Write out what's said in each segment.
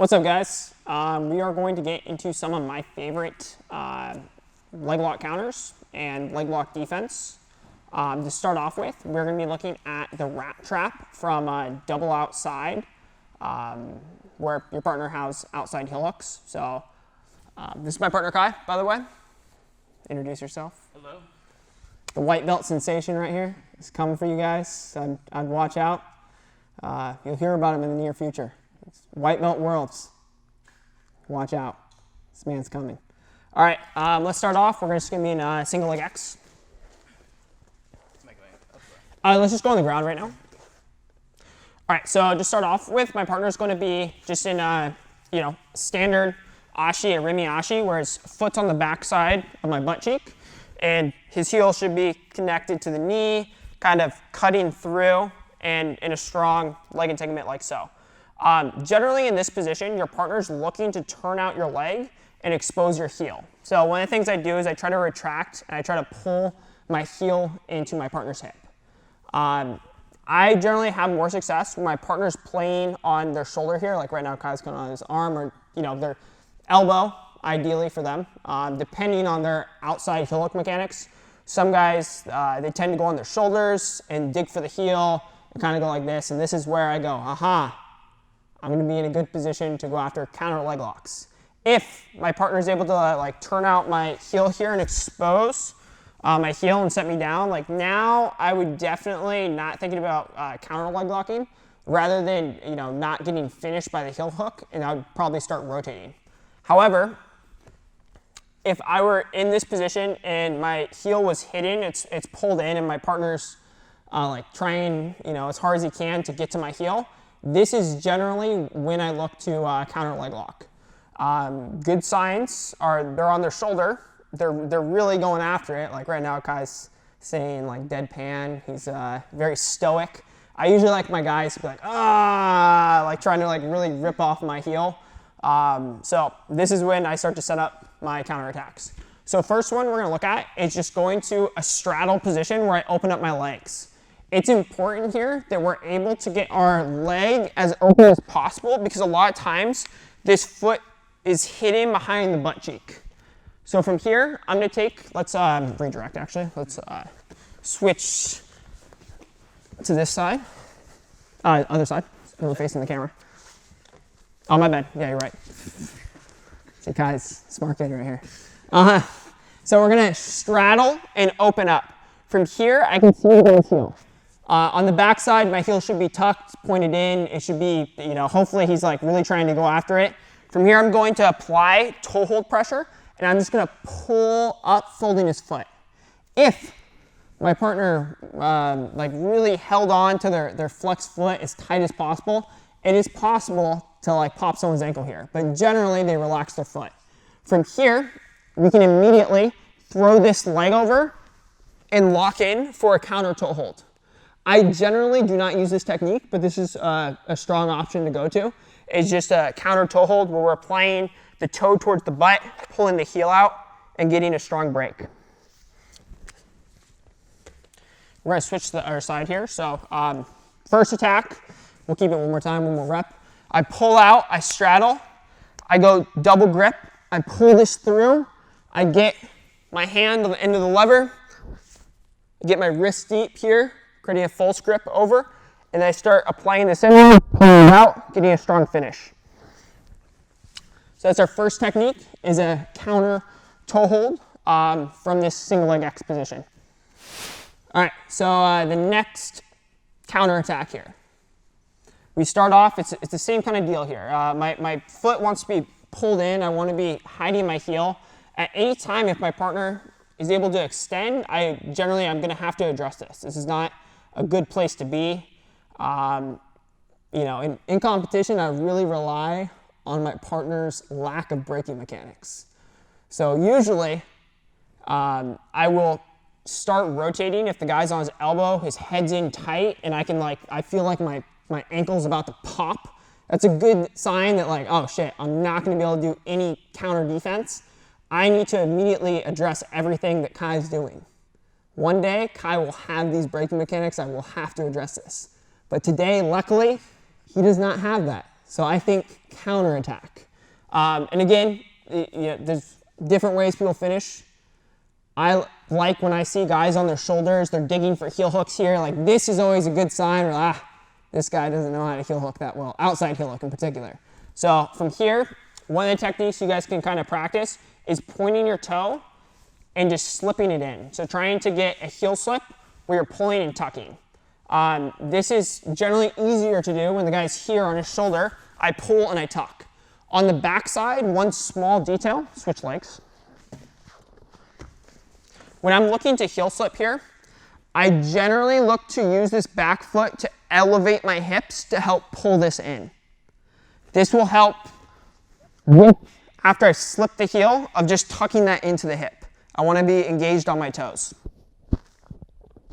What's up, guys? We are going to get into some of my favorite leg lock counters and leg lock defense. To start off with, we're going to be looking at the rat trap from double outside, where your partner has outside heel hooks. So this is my partner Kai, by the way. Introduce yourself. Hello. The white belt sensation right here is coming for you guys. I'd watch out. You'll hear about him in the near future. It's white belt worlds. Watch out. This man's coming. All right, let's start off. We're just going to be in single leg X. Let's just go on the ground right now. All right, so to start off with, my partner's going to be just in standard Ashi, a Rimi Ashi, where his foot's on the back side of my butt cheek, and his heel should be connected to the knee, kind of cutting through, and in a strong leg integument like so. Generally in this position, your partner's looking to turn out your leg and expose your heel. So one of the things I do is I try to retract and I try to pull my heel into my partner's hip. I generally have more success when my partner's playing on their shoulder here, like right now Kai's kind of on his arm, or their elbow, ideally for them, depending on their outside heel hook mechanics. Some guys, they tend to go on their shoulders and dig for the heel and kind of go like this, and this is where I go, aha, I'm going to be in a good position to go after counter leg locks. If my partner is able to turn out my heel here and expose my heel and set me down, now I would definitely not thinking about counter leg locking, rather than not getting finished by the heel hook, and I would probably start rotating. However, if I were in this position and my heel was hidden, it's pulled in, and my partner's trying as hard as he can to get to my heel, this is generally when I look to counter leg lock. Good signs are they're on their shoulder. They're really going after it. Like right now, Kai's saying deadpan. He's very stoic. I usually like my guys to be trying to really rip off my heel. So this is when I start to set up my counterattacks. So first one we're going to look at is just going to a straddle position where I open up my legs. It's important here that we're able to get our leg as open as possible, because a lot of times this foot is hidden behind the butt cheek. So from here, I'm going to take, let's redirect actually. Let's switch to this side. Other side, we're facing the camera. Oh, my bad. Yeah, you're right. See, Kai's smart kid right here. So we're going to straddle and open up. From here, I can see the guy's heel. On the back side, my heel should be tucked, pointed in. It should be, hopefully he's really trying to go after it. From here, I'm going to apply toe hold pressure, and I'm just going to pull up, folding his foot. If my partner really held on to their flexed foot as tight as possible, it is possible to pop someone's ankle here, but generally they relax their foot. From here, we can immediately throw this leg over and lock in for a counter toe hold. I generally do not use this technique, but this is a strong option to go to. It's just a counter toe hold where we're applying the toe towards the butt, pulling the heel out, and getting a strong break. We're going to switch to the other side here. So first attack, we'll keep it one more time, one more rep. I pull out, I straddle, I go double grip, I pull this through, I get my hand on the end of the lever, I get my wrist deep here, creating a false grip over, and I start applying this in, pulling it out, getting a strong finish. So that's our first technique, is a counter toe hold from this single leg X position. All right, so the next counter attack here. We start off, it's the same kind of deal here. My foot wants to be pulled in. I want to be hiding my heel. At any time, if my partner is able to extend, I'm going to have to address this. This is not a good place to be. In competition, I really rely on my partner's lack of braking mechanics. So usually, I will start rotating if the guy's on his elbow, his head's in tight, and I feel like my ankle's about to pop. That's a good sign that oh shit, I'm not going to be able to do any counter defense. I need to immediately address everything that Kai's doing. One day, Kai will have these braking mechanics. I will have to address this. But today, luckily, he does not have that. So I think counterattack. And again, there's different ways people finish. I like when I see guys on their shoulders, they're digging for heel hooks here. Like this is always a good sign where, this guy doesn't know how to heel hook that well, outside heel hook in particular. So from here, one of the techniques you guys can kind of practice is pointing your toe and just slipping it in. So trying to get a heel slip where you're pulling and tucking. This is generally easier to do when the guy's here on his shoulder. I pull and I tuck. On the back side, one small detail, switch legs. When I'm looking to heel slip here, I generally look to use this back foot to elevate my hips to help pull this in. This will help after I slip the heel of just tucking that into the hip. I want to be engaged on my toes.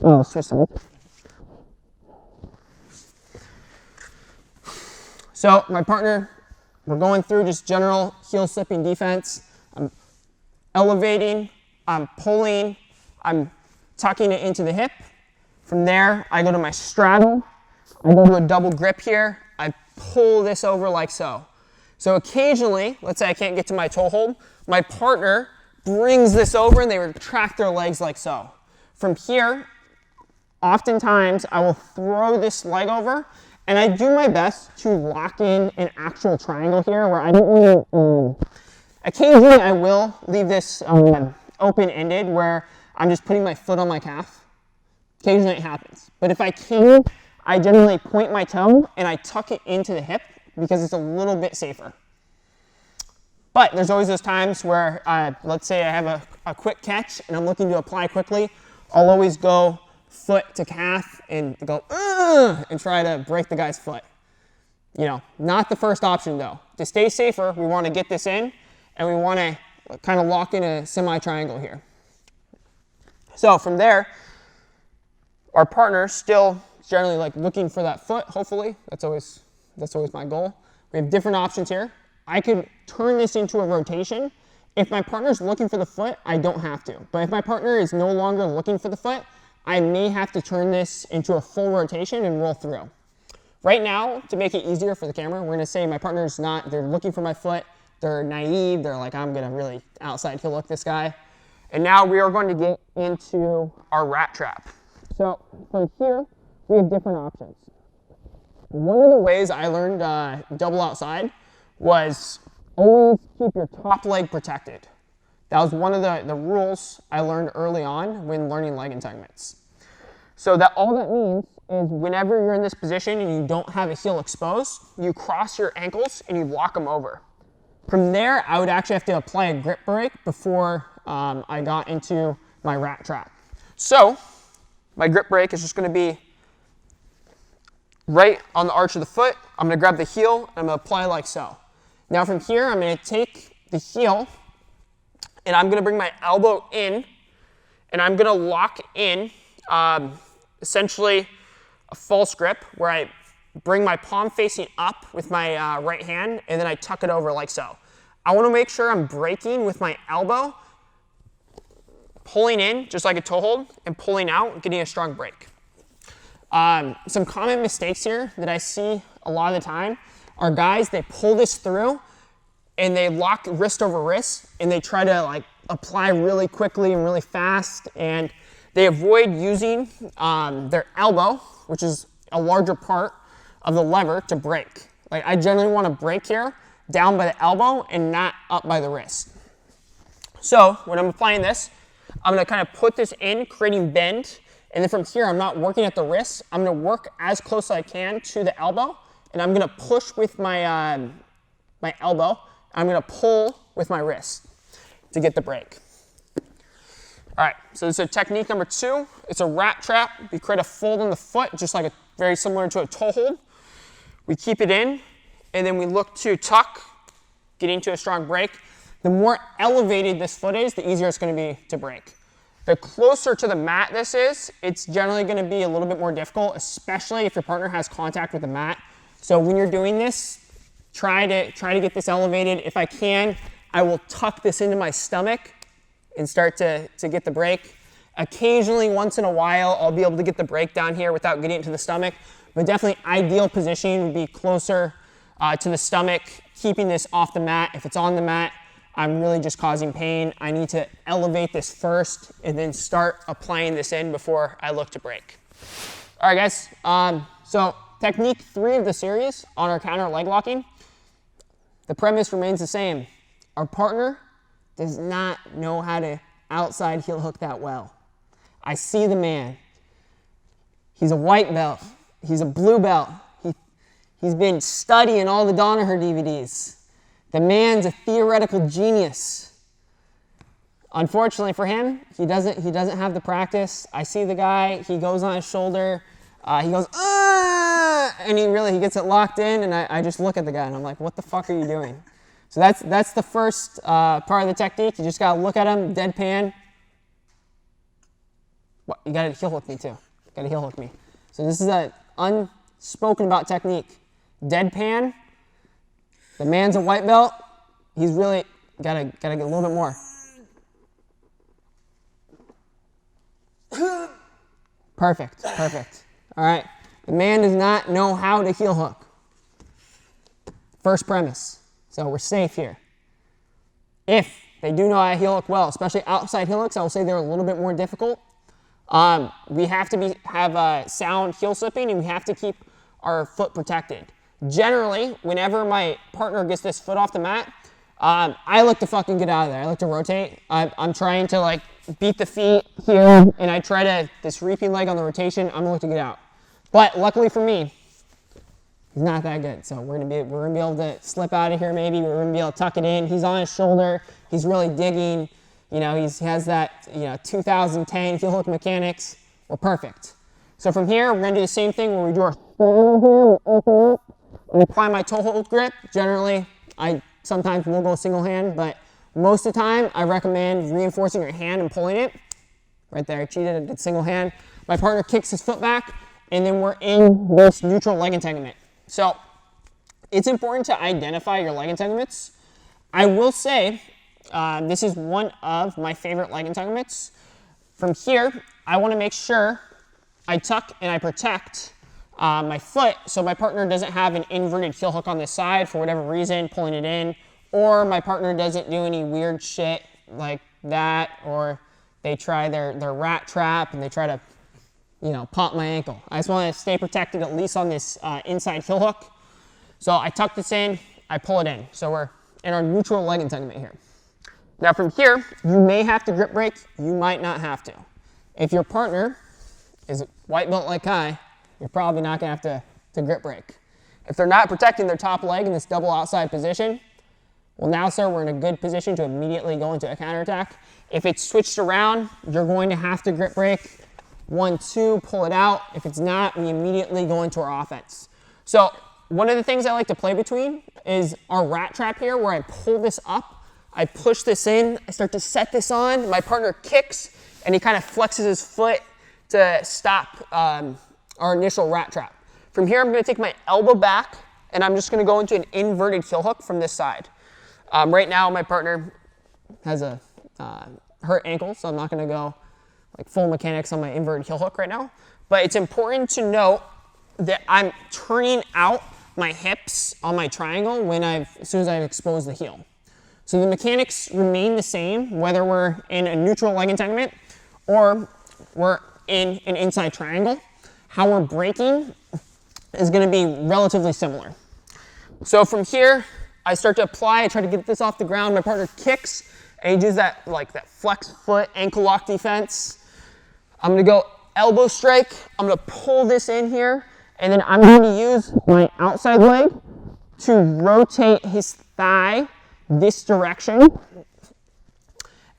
Oh, so my partner, we're going through just general heel slipping defense. I'm elevating, I'm pulling, I'm tucking it into the hip. From there, I go to my straddle. I go to a double grip here. I pull this over like so. So occasionally, let's say I can't get to my toe hold, my partner brings this over and they retract their legs like so. From here, oftentimes I will throw this leg over and I do my best to lock in an actual triangle here where I don't really, occasionally I will leave this open-ended where I'm just putting my foot on my calf. Occasionally it happens. But if I can, I generally point my toe and I tuck it into the hip because it's a little bit safer. But there's always those times where, let's say I have a quick catch and I'm looking to apply quickly. I'll always go foot to calf and go, and try to break the guy's foot. You know, not the first option though. To stay safer, we want to get this in and we want to kind of lock in a semi-triangle here. So from there, our partner's still generally like looking for that foot, hopefully. That's always my goal. We have different options here. I could turn this into a rotation. If my partner's looking for the foot, I don't have to. But if my partner is no longer looking for the foot, I may have to turn this into a full rotation and roll through. Right now, to make it easier for the camera, we're gonna say my partner's not, they're looking for my foot, they're naive, they're like, I'm gonna really outside heel hook this guy. And now we are going to get into our rat trap. So from here, we have different options. One of the ways I learned double outside was always keep your top leg protected. That was one of the rules I learned early on when learning leg entanglements. So that all that means is whenever you're in this position and you don't have a heel exposed, you cross your ankles and you lock them over. From there, I would actually have to apply a grip break before I got into my rat trap. So my grip break is just going to be right on the arch of the foot. I'm going to grab the heel and I'm going to apply like so. Now from here, I'm going to take the heel and I'm going to bring my elbow in and I'm going to lock in essentially a false grip where I bring my palm facing up with my right hand and then I tuck it over like so. I want to make sure I'm breaking with my elbow, pulling in just like a toe hold and pulling out, getting a strong break. Some common mistakes here that I see a lot of the time are guys, they pull this through and they lock wrist over wrist and they try to like apply really quickly and really fast and they avoid using their elbow, which is a larger part of the lever, to break. Like I generally want to break here down by the elbow and not up by the wrist. So when I'm applying this, I'm going to kind of put this in, creating bend. And then from here, I'm not working at the wrist. I'm going to work as close as I can to the elbow. And I'm going to push with my, my elbow. I'm going to pull with my wrist to get the break. All right, so this is technique number 2. It's a rat trap. We create a fold in the foot, just like very similar to a toe hold. We keep it in, and then we look to tuck, getting to a strong break. The more elevated this foot is, the easier it's going to be to break. The closer to the mat this is, it's generally going to be a little bit more difficult, especially if your partner has contact with the mat. So when you're doing this, try to get this elevated. If I can, I will tuck this into my stomach and start to get the break. Occasionally, once in a while, I'll be able to get the break down here without getting it to the stomach. But definitely ideal position would be closer to the stomach, keeping this off the mat. If it's on the mat, I'm really just causing pain. I need to elevate this first and then start applying this in before I look to break. All right, guys. So technique 3 of the series on our counter leg locking, the premise remains the same. Our partner does not know how to outside heel hook that well. I see the man. He's a white belt. He's a blue belt. He's been studying all the Danaher DVDs. The man's a theoretical genius. Unfortunately for him, he doesn't have the practice. I see the guy, he goes on his shoulder, he goes, and he gets it locked in, and I just look at the guy and I'm like, what the fuck are you doing? So that's the first part of the technique. You just gotta look at him, deadpan. What, you gotta heel hook me too. You gotta heel hook me. So this is an unspoken about technique. Deadpan. The man's a white belt. He's really gotta get a little bit more. Perfect, perfect. All right. The man does not know how to heel hook. First premise. So we're safe here. If they do know how to heel hook well, especially outside heel hooks, I will say they're a little bit more difficult. We have to have sound heel slipping, and we have to keep our foot protected. Generally, whenever my partner gets this foot off the mat, I look to fucking get out of there. I look to rotate. I'm trying to like beat the feet here, and I try to, this reaping leg on the rotation, I'm gonna look to get out. But luckily for me, he's not that good. So we're gonna be able to slip out of here maybe. We're gonna be able to tuck it in. He's on his shoulder. He's really digging. You know, he has that, 2010 heel hook mechanics. We're perfect. So from here, we're gonna do the same thing where we do our open up. And apply my toe hold grip. Generally, I sometimes will go single hand, but most of the time, I recommend reinforcing your hand and pulling it. Right there, I cheated, I did single hand. My partner kicks his foot back, and then we're in this neutral leg entanglement. So it's important to identify your leg entanglements. I will say, this is one of my favorite leg entanglements. From here, I want to make sure I tuck and I protect my foot so my partner doesn't have an inverted heel hook on this side for whatever reason, pulling it in, or my partner doesn't do any weird shit like that, or they try their rat trap and they try to, pop my ankle. I just want to stay protected at least on this inside heel hook. So I tuck this in, I pull it in. So we're in our neutral leg entanglement here. Now from here, you may have to grip break, you might not have to. If your partner is white belt like I, you're probably not gonna have to grip break. If they're not protecting their top leg in this double outside position, well now, sir, we're in a good position to immediately go into a counterattack. If it's switched around, you're going to have to grip break. 1, 2, pull it out. If it's not, we immediately go into our offense. So one of the things I like to play between is our rat trap here, where I pull this up, I push this in, I start to set this on, my partner kicks, and he kind of flexes his foot to stop our initial rat trap. From here, I'm going to take my elbow back, and I'm just going to go into an inverted heel hook from this side. Right now, my partner has a hurt ankle, so I'm not going to go like full mechanics on my inverted heel hook right now. But it's important to note that I'm turning out my hips on my triangle as soon as I've exposed the heel. So the mechanics remain the same, whether we're in a neutral leg entanglement or we're in an inside triangle. How we're breaking is going to be relatively similar. So from here, I start to apply, I try to get this off the ground, my partner kicks, and he does that flex foot ankle lock defense. I'm going to go elbow strike, I'm going to pull this in here, and then I'm going to use my outside leg to rotate his thigh this direction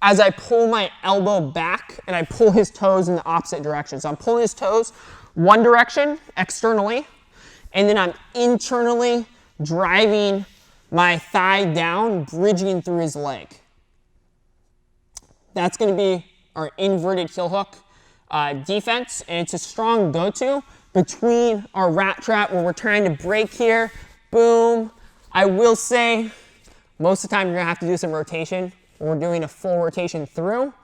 as I pull my elbow back and I pull his toes in the opposite direction. So I'm pulling his toes one direction externally, and then I'm internally driving my thigh down, bridging through his leg. That's going to be our inverted heel hook defense, and it's a strong go-to between our rat trap where we're trying to break here. Boom. I will say most of the time you're going to have to do some rotation. We're doing a full rotation through,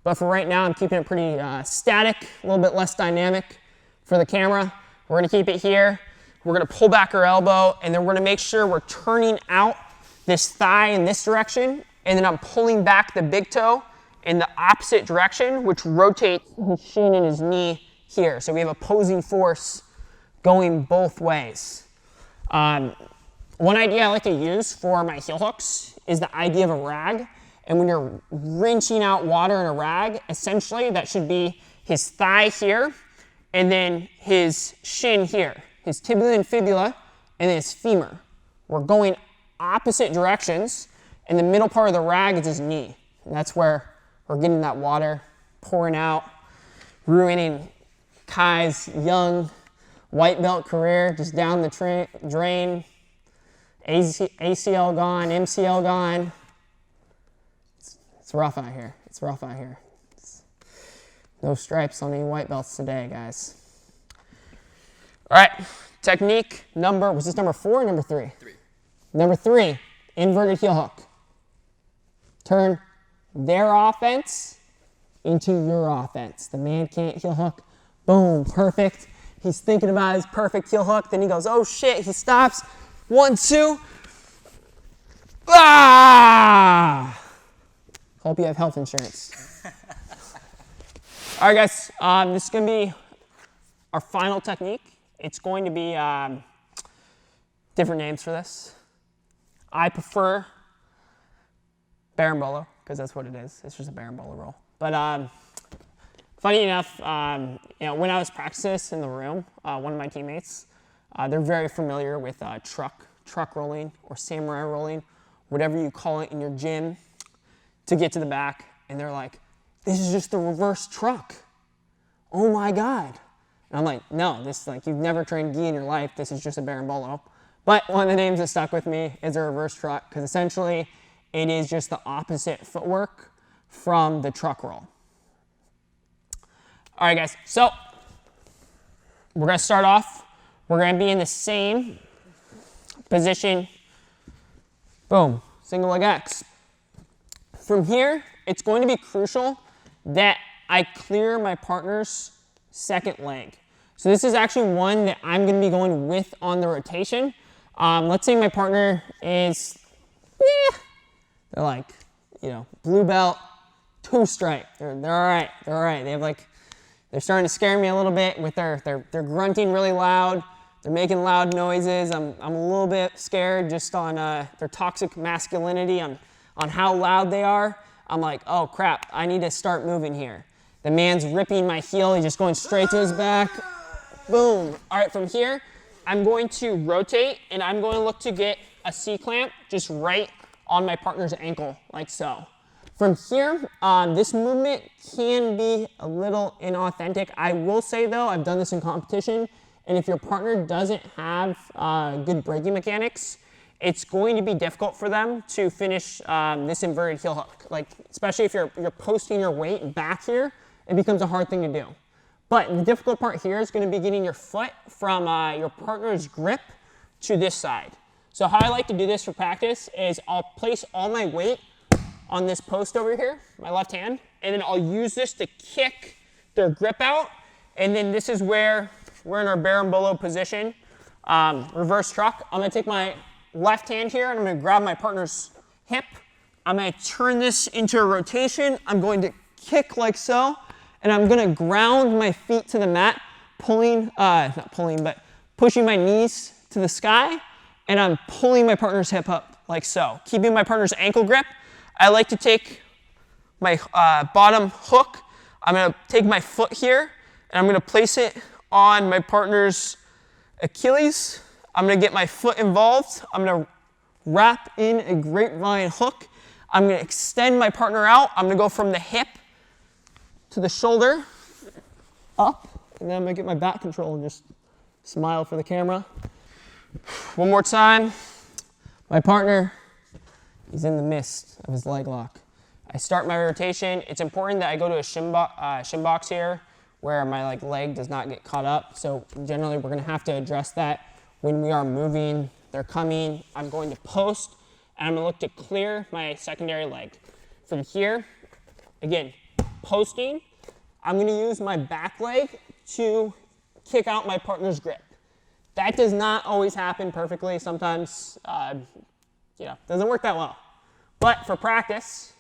but for right now I'm keeping it pretty static, a little bit less dynamic for the camera. We're going to keep it here. we're gonna pull back our elbow, and then we're gonna make sure we're turning out this thigh in this direction, and then I'm pulling back the big toe in the opposite direction, which rotates his shin and his knee here. So we have opposing force going both ways. One idea I like to use for my heel hooks is the idea of a rag. And when you're wrenching out water in a rag, essentially that should be his thigh here, and then his shin here, his tibia and fibula, and then his femur. We're going opposite directions, and the middle part of the rag is his knee. And that's where we're getting that water pouring out, ruining Kai's young white belt career, just down the drain. ACL gone, MCL gone. It's rough out here. It's rough out here. No stripes on any white belts today, guys. All right, technique number, was this number 4 or number 3? 3. Number 3, inverted heel hook. Turn their offense into your offense. The man can't heel hook. Boom, perfect. He's thinking about his perfect heel hook. Then he goes, oh shit, he stops. 1, 2. Ah! Hope you have health insurance. All right, guys, this is going to be our final technique. It's going to be different names for this. I prefer Berimbolo, because that's what it is. It's just a Berimbolo roll. But funny enough, you know, when I was practicing this in the room, one of my teammates, they're very familiar with truck rolling or samurai rolling, whatever you call it in your gym, to get to the back. And they're like, this is just the reverse truck. Oh my God. And I'm like, no, this is like, you've never trained gi in your life. This is just a Berimbolo. But one of the names that stuck with me is a reverse truck, because essentially it is just the opposite footwork from the truck roll. All right, guys, so we're gonna start off. We're gonna be in the same position. Boom, single leg X. From here, it's going to be crucial that I clear my partner's second leg. So this is actually one that I'm going to be going with on the rotation. Let's say my partner is, they're like, you know, blue belt, 2 stripe. They're all right. They're all right. They have like, they're starting to scare me a little bit with they're grunting really loud. They're making loud noises. I'm a little bit scared just on their toxic masculinity, on how loud they are. I'm like, oh crap, I need to start moving here. The man's ripping my heel, he's just going straight to his back. Boom. All right, from here, I'm going to rotate, and I'm going to look to get a C-clamp just right on my partner's ankle, like so. From here, this movement can be a little inauthentic. I will say though, I've done this in competition, and if your partner doesn't have good braking mechanics, it's going to be difficult for them to finish this inverted heel hook. Like, especially if you're posting your weight back here, it becomes a hard thing to do. But the difficult part here is going to be getting your foot from your partner's grip to this side. So how I like to do this for practice is I'll place all my weight on this post over here, my left hand, and then I'll use this to kick their grip out. And then this is where we're in our Berimbolo position, reverse truck. I'm going to take my left hand here, and I'm going to grab my partner's hip. I'm going to turn this into a rotation. I'm going to kick like so, and I'm going to ground my feet to the mat, not pulling, but pushing my knees to the sky, and I'm pulling my partner's hip up like so, keeping my partner's ankle grip. I like to take my bottom hook. I'm going to take my foot here, and I'm going to place it on my partner's Achilles. I'm going to get my foot involved. I'm going to wrap in a grapevine hook. I'm going to extend my partner out. I'm going to go from the hip to the shoulder, up, and then I'm going to get my back control and just smile for the camera. One more time. My partner, he's in the midst of his leg lock. I start my rotation. It's important that I go to a shin box here where my leg does not get caught up. So generally we're going to have to address that when we are moving. They're coming. I'm going to post, and I'm going to look to clear my secondary leg. From here, again, posting, I'm going to use my back leg to kick out my partner's grip. That does not always happen perfectly. Sometimes, doesn't work that well. But for practice,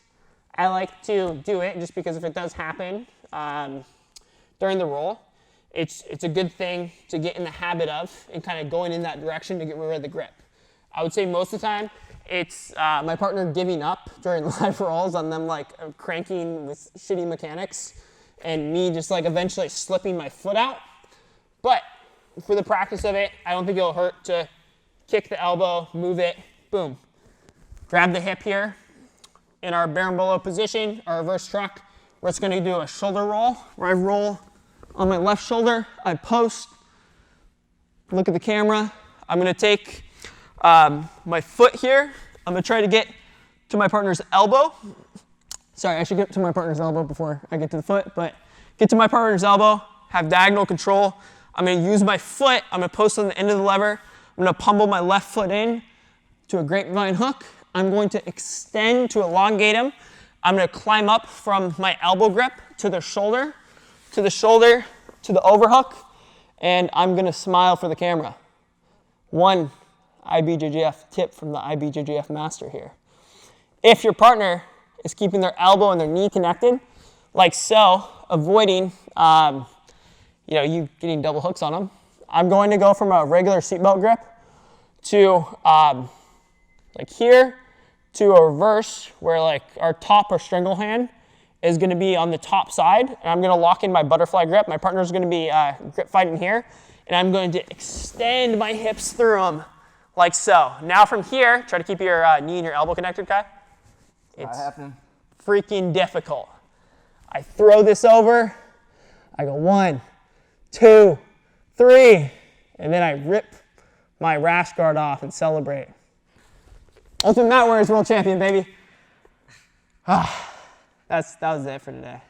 I like to do it just because if it does happen during the roll, it's a good thing to get in the habit of and kind of going in that direction to get rid of the grip. I would say most of the time, it's my partner giving up during live rolls on them like cranking with shitty mechanics and me just like eventually slipping my foot out. But for the practice of it, I don't think it'll hurt to kick the elbow, move it, boom. Grab the hip here in our Berimbolo position, our reverse truck. We're just gonna do a shoulder roll where I roll on my left shoulder, I post, look at the camera. I'm gonna take my foot here. I'm gonna try to get to my partner's elbow. Sorry, I should get to my partner's elbow before I get to the foot, but get to my partner's elbow, have diagonal control. I'm gonna use my foot, I'm gonna post on the end of the lever. I'm gonna pummel my left foot in to a grapevine hook. I'm going to extend to elongate him. I'm gonna climb up from my elbow grip to the shoulder, to the overhook, and I'm gonna smile for the camera. One IBJJF tip from the IBJJF master here. If your partner is keeping their elbow and their knee connected, like so, avoiding you getting double hooks on them, I'm going to go from a regular seatbelt grip to like here to a reverse where like our top or strangle hand is going to be on the top side, and I'm going to lock in my butterfly grip. My partner's going to be grip fighting here, and I'm going to extend my hips through them like so. Now from here, try to keep your knee and your elbow connected, Kai. It's freaking difficult. I throw this over, I go 1, 2, 3, and then I rip my rash guard off and celebrate. Ultimate Mat Warriors World Champion, baby. That was it for today.